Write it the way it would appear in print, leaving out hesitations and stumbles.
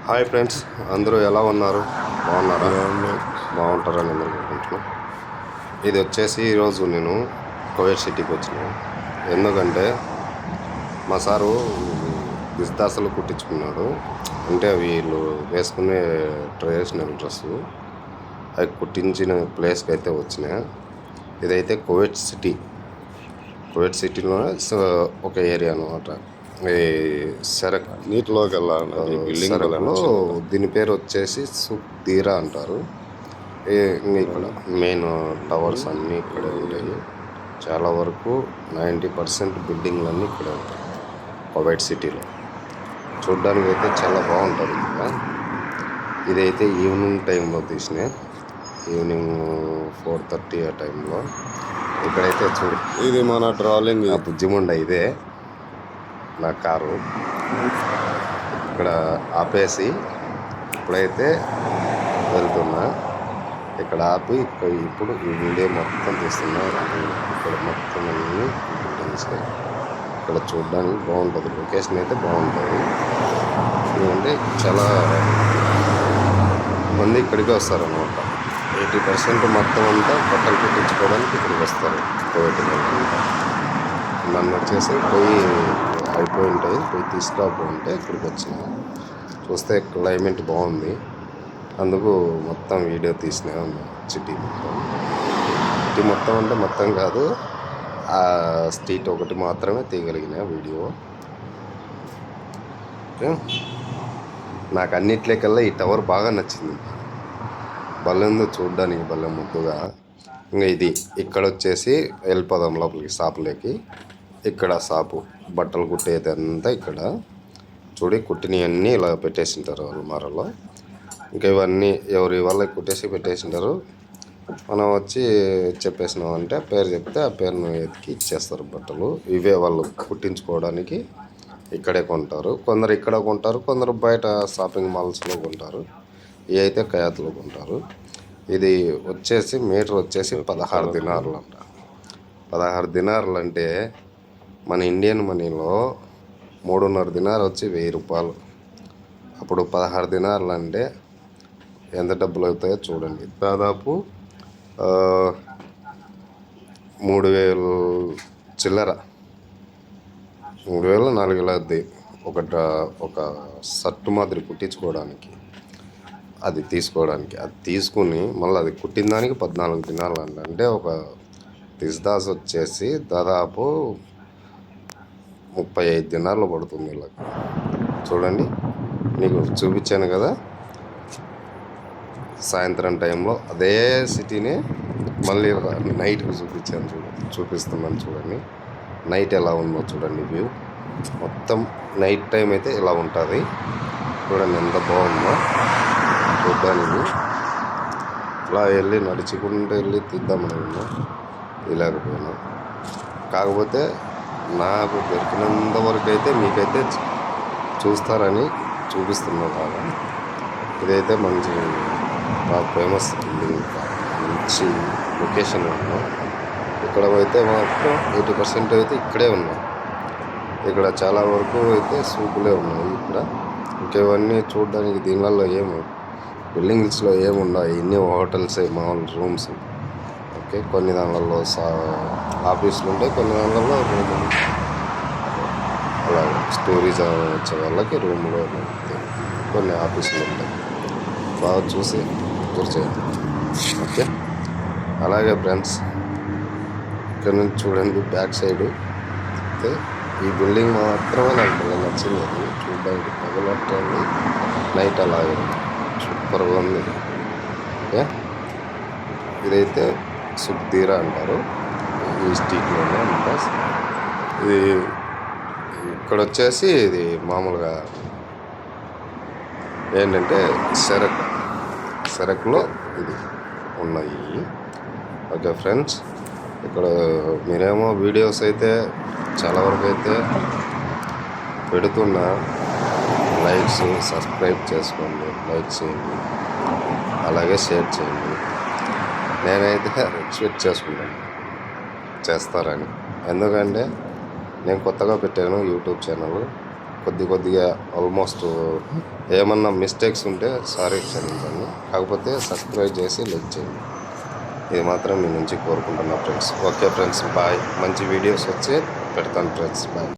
Hi friends, అందరూ ఎలా ఉన్నారు? బాగున్నారా? బాగుంటారని అందరూ అనుకుంటున్నాను. ఇది వచ్చేసి ఈరోజు నేను కువైట్ సిటీకి వచ్చినాను. ఎందుకంటే మా సారు బిస్దాసలు కుట్టించుకున్నాడు. అంటే వీళ్ళు వేసుకునే ట్రెడిషనల్ డ్రెస్సు అవి కుట్టించిన ప్లేస్కి అయితే వచ్చినాయి. ఇదైతే కువైట్ సిటీలోనే ఒక ఏరియా అనమాట. ఈ సెరక్ నీటిలోకి వెళ్ళాలి సెరక్లో దీని పేరు వచ్చేసి సుక్ తీరా అంటారు. ఇక్కడ మెయిన్ టవర్స్ అన్నీ ఇక్కడే ఉంటాయి. చాలా వరకు 90% బిల్డింగ్లన్నీ ఇక్కడే ఉంటాయి కువైట్ సిటీలో. చూడ్డానికి అయితే చాలా బాగుంటుంది ఇక్కడ. ఇదైతే ఈవినింగ్ టైంలో తీసిన, ఈవినింగ్ 4:30 ఆ టైంలో. ఇక్కడైతే చూడు, ఇది మన ట్రాలింగ్ బుజ్జిముండ ఇదే నా కారు. ఇక్కడ ఆపేసి ఇప్పుడైతే వెళ్తున్నా. ఇక్కడ ఆపి ఇప్పుడు ఈ వీడియో మొత్తం తీస్తున్నా. ఇక్కడ మొత్తం అన్ని బిల్డింగ్స్ ఇక్కడ చూడడానికి బాగుంటుంది. లొకేషన్ అయితే బాగుంటుంది. ఎందుకంటే చాలా మంది ఇక్కడికి వస్తారనమాట. 80% మొత్తం అంతా బట్టలు కుట్టించుకోవడానికి ఇక్కడికి వస్తారు. నన్ను వచ్చేసి అయిపోయి ఉంటాయి, పోయి తీసుకురాకుంటే ఇక్కడికి వచ్చినాను. చూస్తే క్లైమేట్ బాగుంది, అందుకు మొత్తం వీడియో తీసినా. సిటీ మొత్తం అంటే మొత్తం కాదు, ఆ స్ట్రీట్ ఒకటి మాత్రమే తీయగలిగిన వీడియో. నాకు అన్నిట్లేకల్లా ఈ టవర్ బాగా నచ్చింది. భలేందో చూడ్డానికి, భలే ముద్దుగా. ఇంకా ఇది ఇక్కడ వచ్చేసి వెళ్ళిపోదాం లోపలికి, షాపులోకి. ఇక్కడ షాపు బట్టలు కుట్టేది అంతా ఇక్కడ. చూడి కుట్టినవన్నీ ఇలా పెట్టేసింటారు అల్మారాలో. ఇంకా ఇవన్నీ ఎవరి వాళ్ళకి కుట్టేసి పెట్టేసింటారు. మనం వచ్చి చెప్పేసినామంటే పేరు చెప్తే ఆ పేరును ఎతికి ఇచ్చేస్తారు బట్టలు. ఇవే వాళ్ళు కుట్టించుకోవడానికి ఇక్కడే కొంటారు. కొందరు ఇక్కడ కొంటారు, కొందరు బయట షాపింగ్ మాల్స్లో కొంటారు. ఇవి అయితే కయాత్లో కొంటారు. ఇది వచ్చేసి మీటర్ వచ్చేసి 16 దినార్లు అంట. 16 దినార్లు అంటే మన ఇండియన్ మనీలో 3.5 దినార్ వచ్చి 1000 రూపాయలు. అప్పుడు 16 దినార్లు అంటే ఎంత డబ్బులు అవుతాయో చూడండి. దాదాపు 3000 చిల్లర, 3000-4000 అవుద్ది ఒక షర్టు మాదిరి కుట్టించుకోవడానికి. అది తీసుకోవడానికి, అది తీసుకుని మళ్ళీ అది కుట్టిన దానికి 14 దినాలు అంట. అంటే ఒక బిస్దాస్ వచ్చేసి దాదాపు 35 దినార్లు పడుతుంది వీళ్ళకి. చూడండి, మీకు చూపించాను కదా సాయంత్రం టైంలో అదే సిటీని మళ్ళీ నైట్కి చూపిస్తున్నాను. చూడండి నైట్ ఎలా ఉందో చూడండి. వ్యూ మొత్తం నైట్ టైం అయితే ఇలా ఉంటుంది. చూడండి ఎంత బాగుందో చూడ్డానికి. ఇలా వెళ్ళి నడుచుకుంటూ వెళ్ళి తీద్దామని తీయలేకపోయినా. కాకపోతే నాకు దొరికినంత వరకు అయితే మీకైతే చూస్తారని చూపిస్తున్నాను బాగా. ఇదైతే మంచి బాగా ఫేమస్ బిల్డింగ్, మంచి లొకేషన్ ఉన్నాం. ఇక్కడ అయితే మాత్రం 80% అయితే ఇక్కడే ఉన్నాం. ఇక్కడ చాలా వరకు అయితే సూపులే ఉన్నాయి ఇక్కడ. ఇంకా ఇవన్నీ చూడడానికి దీనివల్ల బిల్డింగ్స్లో ఏమున్నాయి, ఇన్ని హోటల్స్, మామూలు రూమ్స్. ఓకే, కొన్ని దానిలలో ఆఫీసులు ఉంటాయి, కొన్ని దానిలలో రూములు. అలా టూరిజం వచ్చే వాళ్ళకి రూమ్లో కొన్ని ఆఫీసులు ఉంటాయి. బాగా చూసి కూర్చోండి. ఓకే, అలాగే ఫ్రెండ్స్ ఇక్కడ నుంచి చూడండి బ్యాక్ సైడు అయితే ఈ బిల్డింగ్ మాత్రమే నాకు బాగా నచ్చింది. అది చూడడానికి పగలట్టండి, నైట్ అలాగే సూపర్గా ఉంది. ఓకే, ఇదైతే సుక్ తీరా అంటారు, ఈ స్ట్రీట్లోనే అంట. ఇది ఇక్కడ వచ్చేసి ఇది మామూలుగా ఏంటంటే సెరక్లో ఇది ఉన్నాయి. ఓకే ఫ్రెండ్స్, ఇక్కడ మీరేమో వీడియోస్ అయితే చాలా వరకు అయితే పెడుతున్నా. లైక్స్, సబ్స్క్రైబ్ చేసుకోండి, లైక్ చేయండి, అలాగే షేర్ చేయండి. నేనైతే ఎక్స్పెక్ట్ చేస్తారని. ఎందుకంటే నేను కొత్తగా పెట్టాను యూట్యూబ్ ఛానల్. కొద్దిగా ఆల్మోస్ట్ ఏమన్నా మిస్టేక్స్ ఉంటే సారీ క్షమించండి. కాకపోతే సబ్స్క్రైబ్ చేసి లైక్ చేయండి. ఇది మాత్రం మీ నుంచి కోరుకుంటున్నా ఫ్రెండ్స్. Okay friends, bye. మంచి వీడియోస్ వచ్చి పెడతాను ఫ్రెండ్స్. బాయ్.